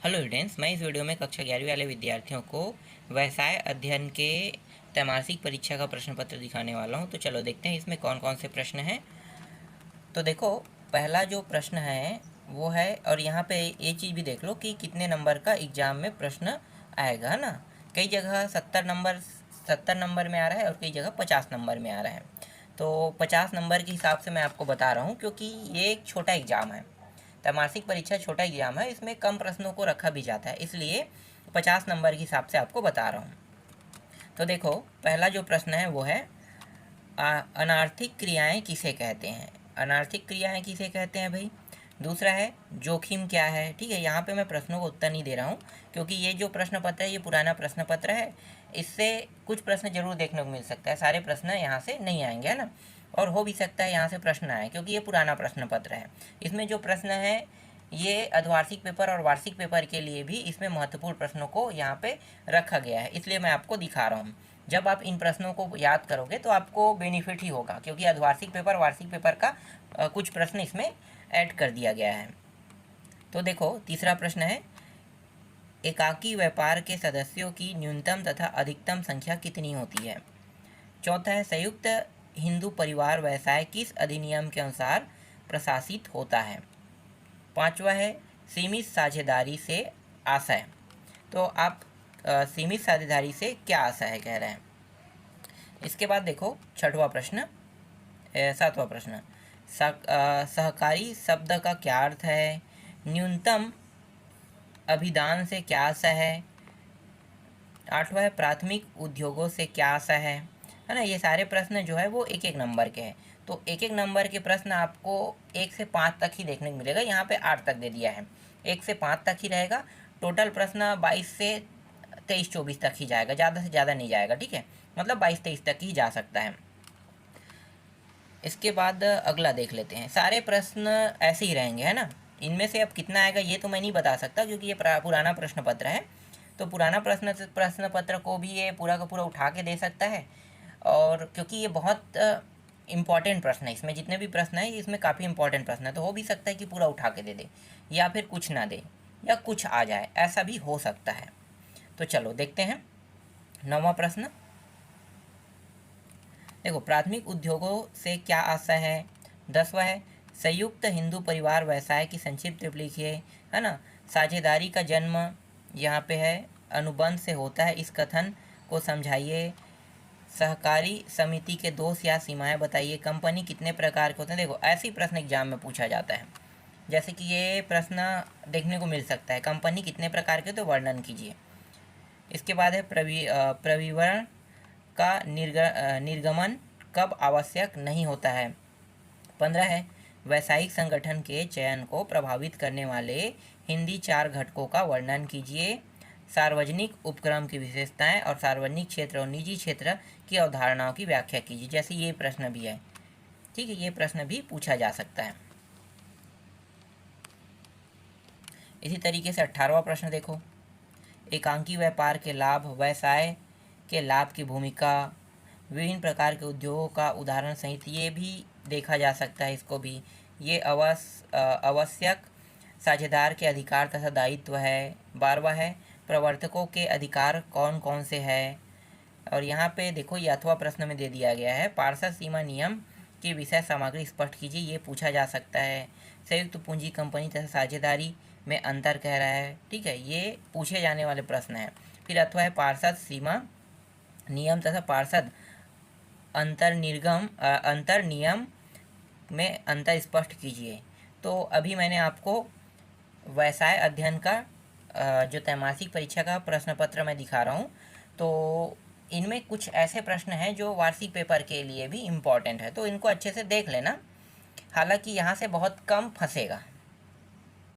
Hello students, मैं इस video में कक्षा 11वीं वाले विद्यार्थियों को व्यवसाय अध्ययन के त्रैमासिक परीक्षा का प्रश्न पत्र दिखाने वाला हूं। तो चलो देखते हैं इसमें कौन कौन से प्रश्न हैं। तो देखो, पहला जो प्रश्न है वो है, और यहाँ पे ये चीज़ भी देख लो कि कितने नंबर का एग्ज़ाम में प्रश्न आएगा, है ना। कई जगह 70 नंबर में आ रहा है और कई जगह 50 नंबर में आ रहा है। तो 50 नंबर के हिसाब से मैं आपको बता रहा हूँ, क्योंकि ये एक छोटा एग्ज़ाम है। त्रैमासिक परीक्षा छोटा एग्जाम है, इसमें कम प्रश्नों को रखा भी जाता है, इसलिए 50 नंबर के हिसाब से आपको बता रहा हूँ। तो देखो, पहला जो प्रश्न है वो है अनार्थिक क्रियाएं किसे कहते हैं। अनार्थिक क्रियाएं किसे कहते हैं भाई। दूसरा है जोखिम क्या है। ठीक है, यहाँ पे मैं प्रश्नों को उत्तर नहीं दे रहा हूँ, क्योंकि ये जो प्रश्न पत्र है ये पुराना प्रश्न पत्र है। इससे कुछ प्रश्न जरूर देखने को मिल सकता है, सारे प्रश्न यहाँ से नहीं आएंगे, है ना। और हो भी सकता है यहाँ से प्रश्न आए, क्योंकि ये पुराना प्रश्न पत्र है। इसमें जो प्रश्न है ये अर्धवार्षिक पेपर और वार्षिक पेपर के लिए भी इसमें महत्वपूर्ण प्रश्नों को यहाँ पे रखा गया है, इसलिए मैं आपको दिखा रहा हूँ। जब आप इन प्रश्नों को याद करोगे तो आपको बेनिफिट ही होगा, क्योंकि अर्धवार्षिक पेपर वार्षिक पेपर का कुछ प्रश्न इसमें ऐड कर दिया गया है। तो देखो, तीसरा प्रश्न है एकाकी व्यापार के सदस्यों की न्यूनतम तथा अधिकतम संख्या कितनी होती है। चौथा है संयुक्त हिंदू परिवार व्यवसाय किस अधिनियम के अनुसार प्रशासित होता है। पांचवा है सीमित साझेदारी से आशय। तो आप सीमित साझेदारी से क्या आशय है कह रहे हैं। इसके बाद देखो छठवां प्रश्न, सातवां प्रश्न, सहकारी शब्द का क्या अर्थ है। न्यूनतम अभिदान से क्या आशय है। आठवां है प्राथमिक उद्योगों से क्या आशय है ना। ये सारे प्रश्न जो है वो एक एक नंबर के हैं। तो एक एक नंबर के प्रश्न आपको 1 से 5 तक ही देखने को मिलेगा। यहाँ पे 8 तक दे दिया है, 1 से 5 तक ही रहेगा। टोटल प्रश्न 22 से 23-24 तक ही जाएगा, ज़्यादा से ज़्यादा नहीं जाएगा। ठीक है, मतलब 22-23 तक ही जा सकता है। इसके बाद अगला देख लेते हैं। सारे प्रश्न ऐसे ही रहेंगे, है ना। इनमें से अब कितना आएगा ये तो मैं नहीं बता सकता, क्योंकि ये पुराना प्रश्न पत्र है। तो पुराना प्रश्न पत्र को भी ये पूरा का पूरा उठा के दे सकता है, और क्योंकि ये बहुत इम्पॉर्टेंट प्रश्न है, इसमें जितने भी प्रश्न हैं इसमें काफ़ी इंपॉर्टेंट प्रश्न है, तो हो भी सकता है कि पूरा उठा के दे दे, या फिर कुछ ना दे, या कुछ आ जाए, ऐसा भी हो सकता है। तो चलो देखते हैं 9वां प्रश्न। देखो, प्राथमिक उद्योगों से क्या आशय है। 10वां है संयुक्त हिंदू परिवार व्यवसाय की संक्षिप्त रूप लिखिए, है ना। साझेदारी का जन्म यहाँ पे है अनुबंध से होता है, इस कथन को समझाइए। सहकारी समिति के दोष या सीमाएं बताइए। कंपनी कितने प्रकार के होते हैं। देखो, ऐसे ही प्रश्न एग्जाम में पूछा जाता है, जैसे कि ये प्रश्न देखने को मिल सकता है, कंपनी कितने प्रकार के तो वर्णन कीजिए। इसके बाद है प्रविवरण का निर्गमन कब आवश्यक नहीं होता है। 15 है वैश्विक संगठन के चयन को प्रभावित करने वाले हिंदी 4 घटकों का वर्णन कीजिए। सार्वजनिक उपक्रम की विशेषताएं और सार्वजनिक क्षेत्र और निजी क्षेत्र की अवधारणाओं की व्याख्या कीजिए। जैसे ये प्रश्न भी है, ठीक है, ये प्रश्न भी पूछा जा सकता है। इसी तरीके से 18वां प्रश्न देखो, एकांकी व्यापार के लाभ, व्यवसाय के लाभ की भूमिका, विभिन्न प्रकार के उद्योगों का उदाहरण सहित ये भी देखा जा सकता है। इसको भी ये आवश्यक साझेदार के अधिकार तथा दायित्व है। 12वां है प्रवर्तकों के अधिकार कौन कौन से हैं। और यहाँ पे देखो, ये 8वां प्रश्न में दे दिया गया है पार्षद सीमा नियम की विषय सामग्री स्पष्ट कीजिए, ये पूछा जा सकता है। संयुक्त पूंजी कंपनी तथा साझेदारी में अंतर कह रहा है, ठीक है, ये पूछे जाने वाले प्रश्न हैं। फिर अथवा है पार्षद सीमा नियम तथा पार्षद अंतर नियम में अंतर स्पष्ट कीजिए। तो अभी मैंने आपको व्यवसाय अध्ययन का जो त्रैमासिक परीक्षा का प्रश्न पत्र मैं दिखा रहा हूँ, तो इनमें कुछ ऐसे प्रश्न हैं जो वार्षिक पेपर के लिए भी इम्पॉर्टेंट है, तो इनको अच्छे से देख लेना। हालांकि यहाँ से बहुत कम फंसेगा,